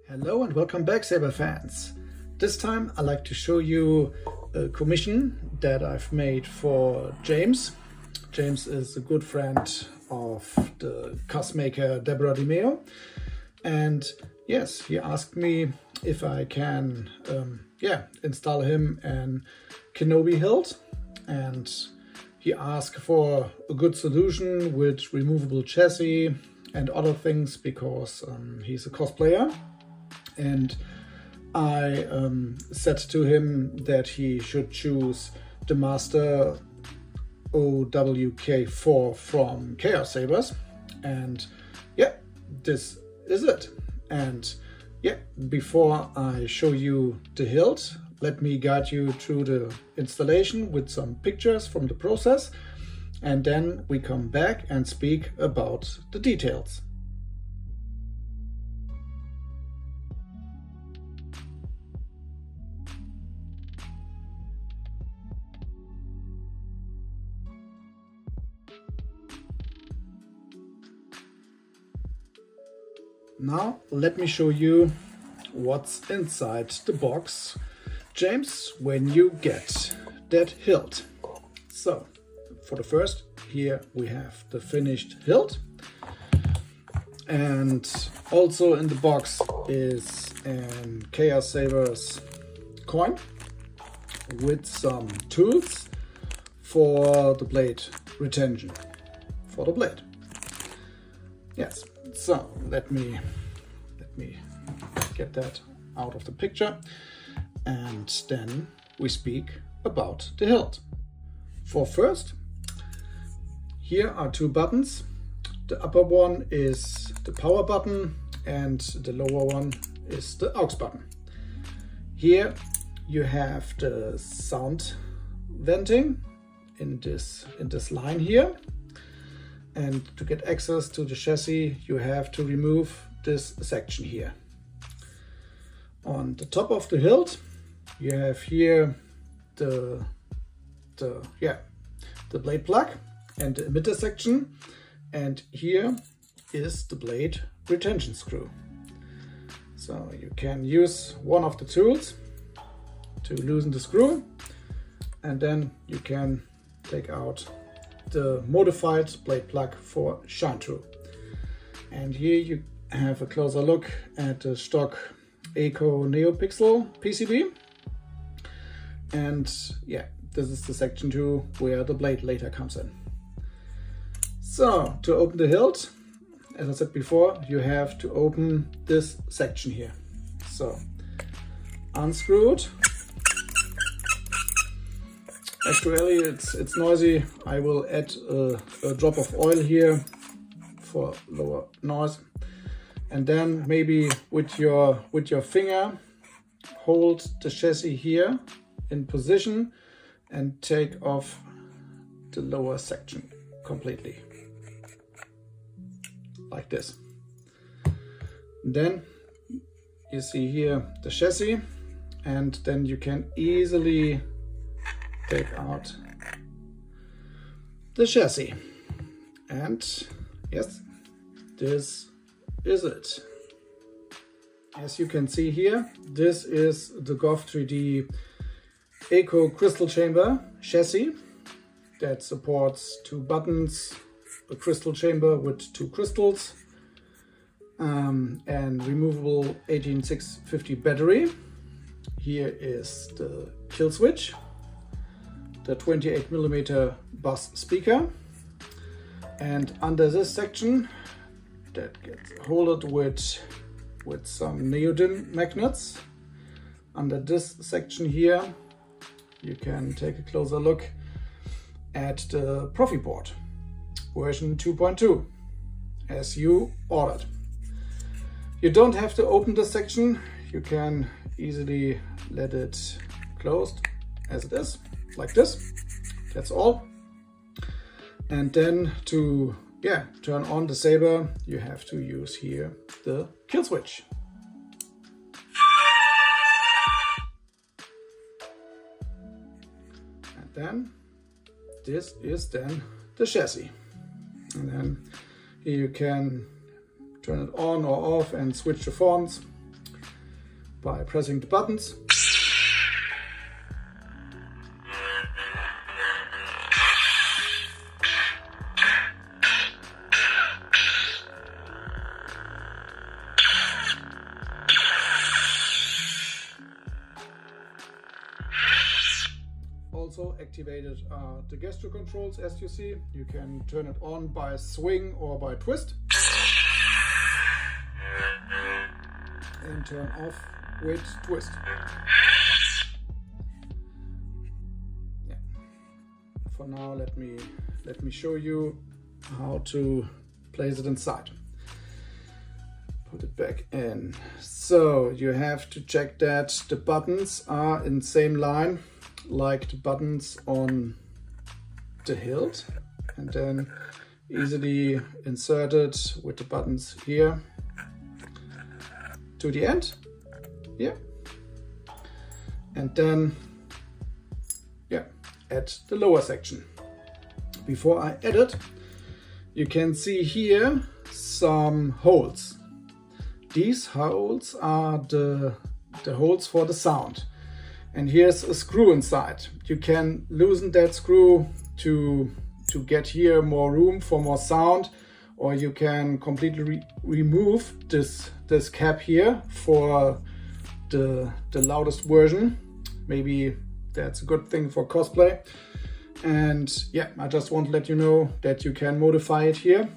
Hello and welcome back, Saber fans. This time I'd like to show you a commission that I've made for James. James is a good friend of the cos maker Deborah DiMeo, and yes, he asked me if I can install him an Kenobi hilt, and he asked for a good solution with removable chassis and other things because he's a cosplayer. And I said to him that he should choose the Master OWK4 from KR Sabers, and yeah, this is it. And yeah, before I show you the hilt, let me guide you through the installation with some pictures from the process, and then we come back and speak about the details. Now let me show you what's inside the box, James, when you get that hilt. So for the first, here we have the finished hilt, and also in the box is an KR Sabers coin with some tools for the blade retention for the blade. Yes, so let me get that out of the picture, and then we speak about the hilt. For first, here are two buttons. The upper one is the power button and the lower one is the aux button. Here you have the sound venting in this line here. And to get access to the chassis, you have to remove this section here. On the top of the hilt, you have here the blade plug and the emitter section, and here is the blade retention screw. So you can use one of the tools to loosen the screw, and then you can take out the modified blade plug for shine through. And here you have a closer look at the Shtok Eco NeoPixel PCB. And yeah, this is the section 2 where the blade later comes in. So to open the hilt, as I said before, you have to open this section here. So unscrew it. Actually, it's noisy. I will add a drop of oil here for lower noise, and then maybe with your finger hold the chassis here in position and take off the lower section completely, like this. Then you see here the chassis, and then you can easily take out the chassis. And yes, this is it. As you can see here, this is the Goth3D Eco crystal chamber chassis that supports two buttons, a crystal chamber with two crystals, and removable 18650 battery. Here is the kill switch, the 28mm bass speaker, and under this section that gets holded with some neodymium magnets, under this section here you can take a closer look at the Proffie board version 2.2 as you ordered. You don't have to open this section, you can easily let it closed as it is, like this. That's all. And then to turn on the saber, you have to use here the kill switch. And then this is then the chassis. And then here you can turn it on or off and switch the fonts by pressing the buttons. Also activated are the gesture controls. As you see, you can turn it on by swing or by twist, and turn off with twist. Yeah. For now, let me show you how to place it inside. Put it back in. So you have to check that the buttons are in the same line like the buttons on the hilt, and then easily insert it with the buttons here to the end, yeah, and then add the lower section. Before I add it, you can see here some holes. These holes are the holes for the sound. And here's a screw inside. You can loosen that screw to get here more room for more sound, or you can completely remove this cap here for the loudest version. Maybe that's a good thing for cosplay. And yeah, I just want to let you know that you can modify it here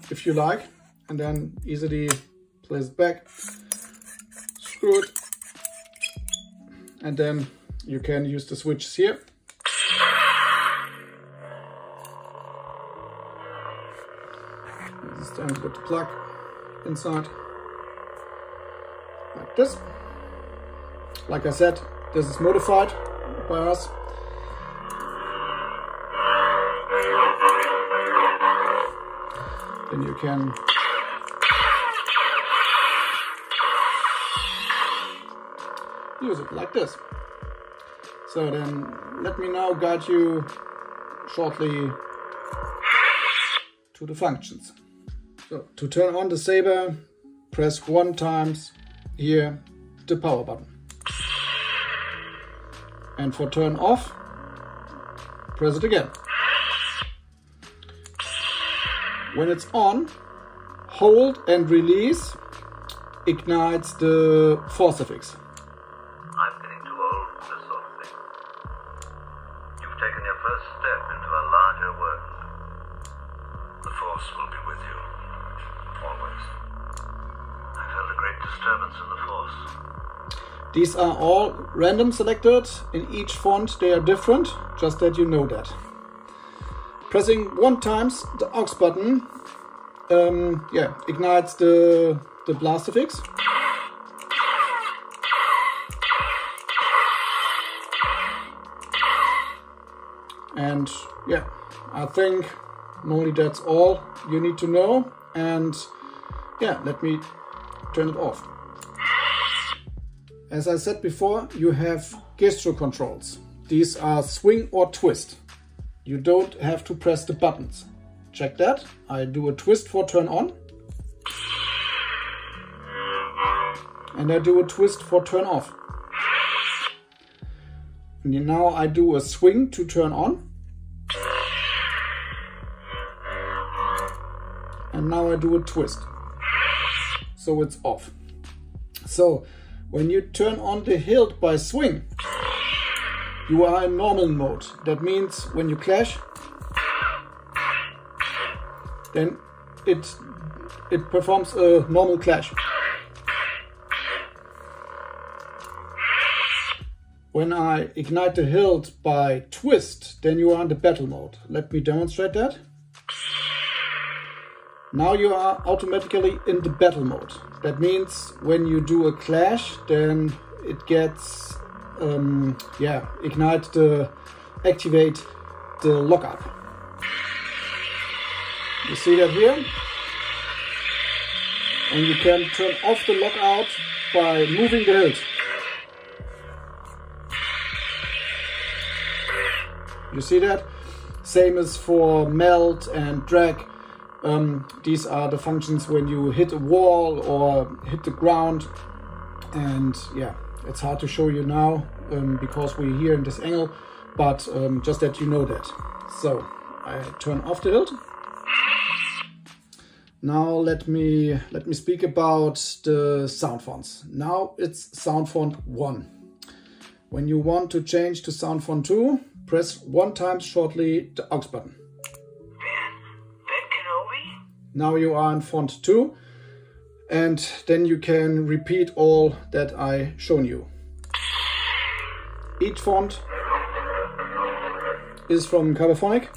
if you like, and then easily place it back, screw it, and then you can use the switches here. This time put the plug inside, like this. Like I said, this is modified by us. Then you can use it like this. So then let me now guide you shortly to the functions. So to turn on the saber, press 1 times here the power button. And for turn off, press it again. When it's on, hold and release ignites the force effects. I'm getting too old for this sort of thing. You've taken your first step into a larger world. The force will be with you, always. I felt a great disturbance in the force. These are all random selected. In each font they are different, just that you know that. Pressing 1 times the aux button ignites the blast effects. And yeah, I think normally that's all you need to know. And yeah, let me turn it off. As I said before, you have gesture controls. These are swing or twist. You don't have to press the buttons. Check that. I do a twist for turn on. And I do a twist for turn off. And now I do a swing to turn on. And now I do a twist. So it's off. So when you turn on the hilt by swing, you are in normal mode. That means when you clash, then it performs a normal clash. When I ignite the hilt by twist, then you are in the battle mode. Let me demonstrate that. Now you are automatically in the battle mode. That means when you do a clash, then it gets activate the lockup. You see that here? And you can turn off the lockout by moving the hilt. You see that? Same as for melt and drag. These are the functions when you hit a wall or hit the ground. And yeah, it's hard to show you now because we're here in this angle, but just that you know that. So I turn off the hilt. Now let me speak about the sound fonts. Now it's sound font 1. When you want to change to sound font 2, press 1 time shortly the aux button. Ben Kenobi? Now you are in font 2, and then you can repeat all that I shown you. Each font is from Kyberphonic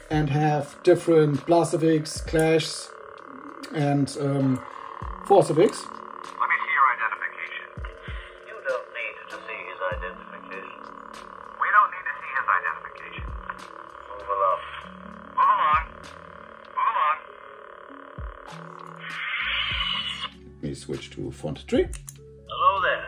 and have different blast effects, clash, and force effects. Let me see your identification. You don't need to see his identification. We don't need to see his identification. Move along. Move along. Move along. Let me switch to font 3. Hello there.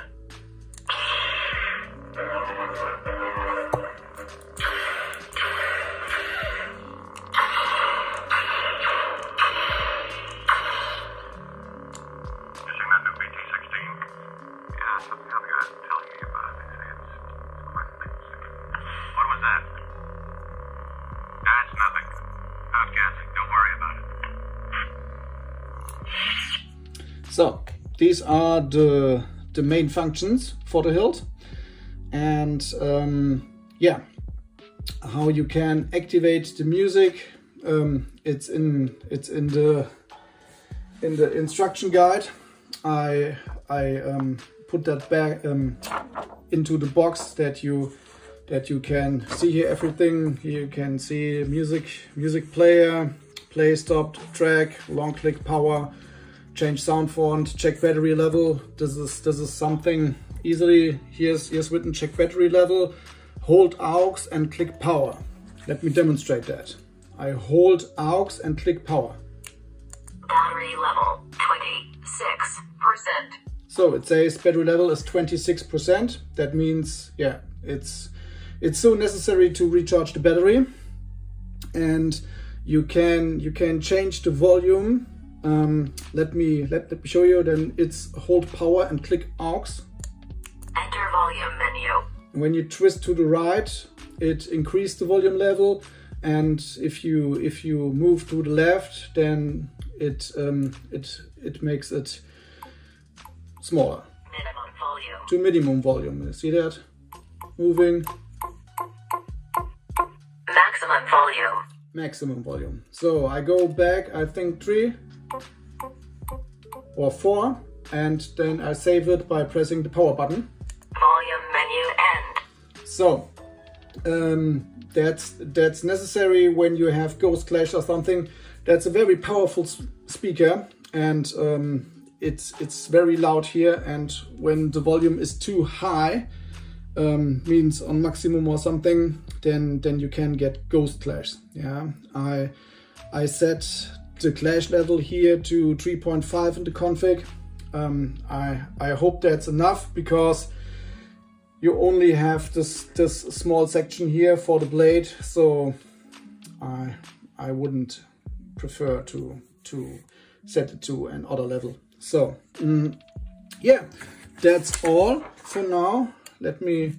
So these are the main functions for the hilt, and yeah, how you can activate the music. It's in the instruction guide. I put that back into the box that you can see here everything. Here you can see music player, play, stop, track, long click, power, change sound font, check battery level. This is something easily. Here's written check battery level, hold aux and click power. Let me demonstrate that. I hold aux and click power. Battery level 26%. So it says battery level is 26%. That means, yeah, it's so necessary to recharge the battery. And you can change the volume. Let me show you. Then it's hold power and click aux. Enter volume menu. When you twist to the right, it increases the volume level, and if you move to the left, then it makes it smaller. Minimum volume. To minimum volume. You see that? Moving. Maximum volume. Maximum volume. So I go back, I think 3 or 4, and then I save it by pressing the power button. Volume menu end. So that's necessary when you have Ghost Clash or something. That's a very powerful speaker, and it's very loud here. And when the volume is too high, means on maximum or something, then you can get Ghost Clash. Yeah, I set the clash level here to 3.5 in the config. I hope that's enough, because you only have this small section here for the blade, so I wouldn't prefer to set it to another level. So yeah, that's all for now. Let me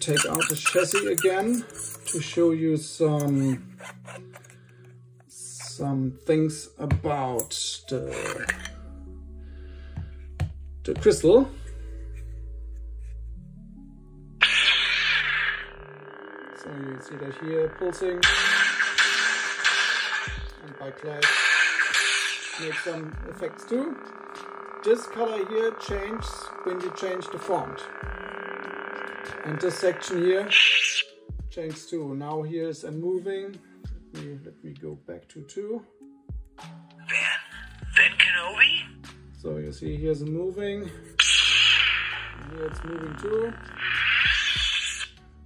take out the chassis again to show you some things about the crystal. So you see that here pulsing, and by clash make some effects too. This color here changes when you change the font, and this section here changes too. Now here's and moving. Let me go back to 2. Ben Kenobi? So you see here's a moving, and here it's moving too.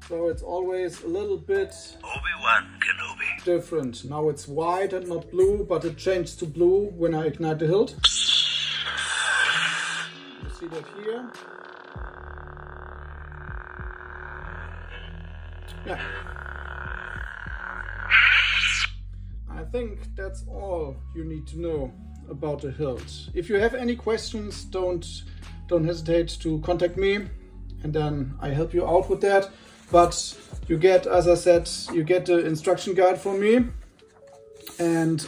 So it's always a little bit Obi-Wan Kenobi. different. Now it's white and not blue, but it changed to blue when I ignite the hilt. You see that here. Yeah. think that's all you need to know about the hilt. If you have any questions, don't hesitate to contact me, and then I help you out with that. But you get, as I said, you get the instruction guide from me, and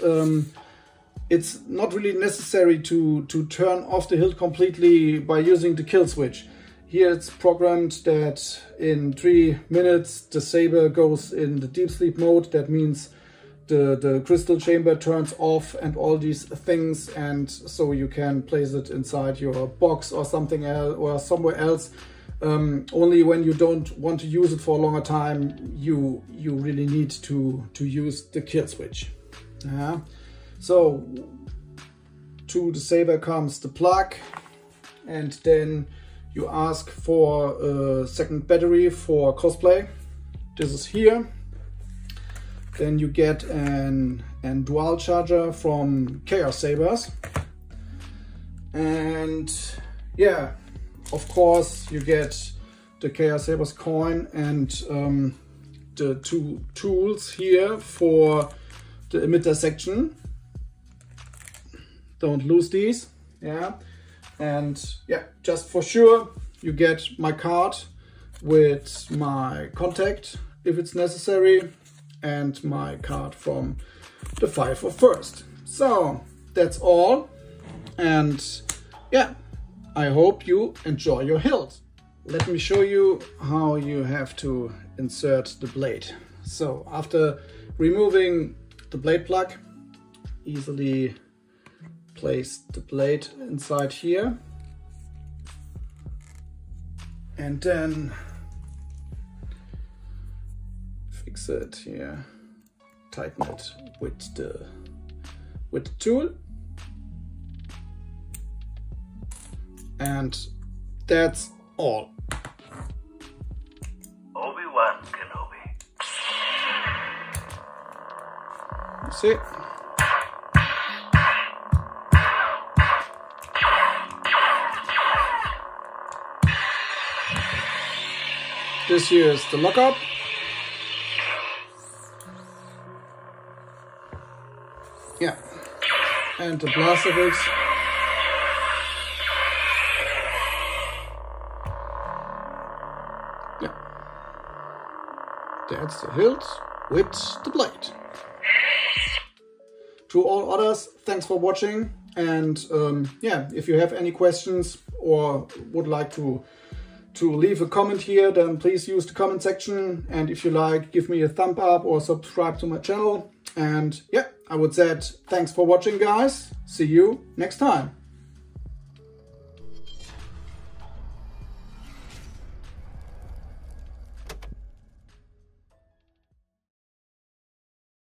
it's not really necessary to turn off the hilt completely by using the kill switch. Here it's programmed that in 3 minutes the saber goes in the deep sleep mode. That means the crystal chamber turns off and all these things, and so you can place it inside your box or something else or somewhere else. Only when you don't want to use it for a longer time, you really need to use the kill switch. So to the saber comes the plug, and then you ask for a second battery for cosplay. This is here. Then you get an dual charger from KR Sabers. And yeah, of course you get the KR Sabers coin and the 2 tools here for the emitter section. Don't lose these. Yeah. And yeah, just for sure, you get my card with my contact if it's necessary, and my card from the 5 of First. So that's all, and yeah, I hope you enjoy your hilt. Let me show you how you have to insert the blade. So after removing the blade plug, easily place the blade inside here, and then fix it here, tighten it with the tool, and that's all. Obi-Wan Kenobi. See? This here is the lockup. Yeah, and the blaster rigs. Yeah, that's the hilt with the blade. To all others, thanks for watching, and yeah, if you have any questions or would like to leave a comment here, then please use the comment section, and if you like, give me a thumb up or subscribe to my channel. And yeah, I would say thanks for watching, guys. See you next time.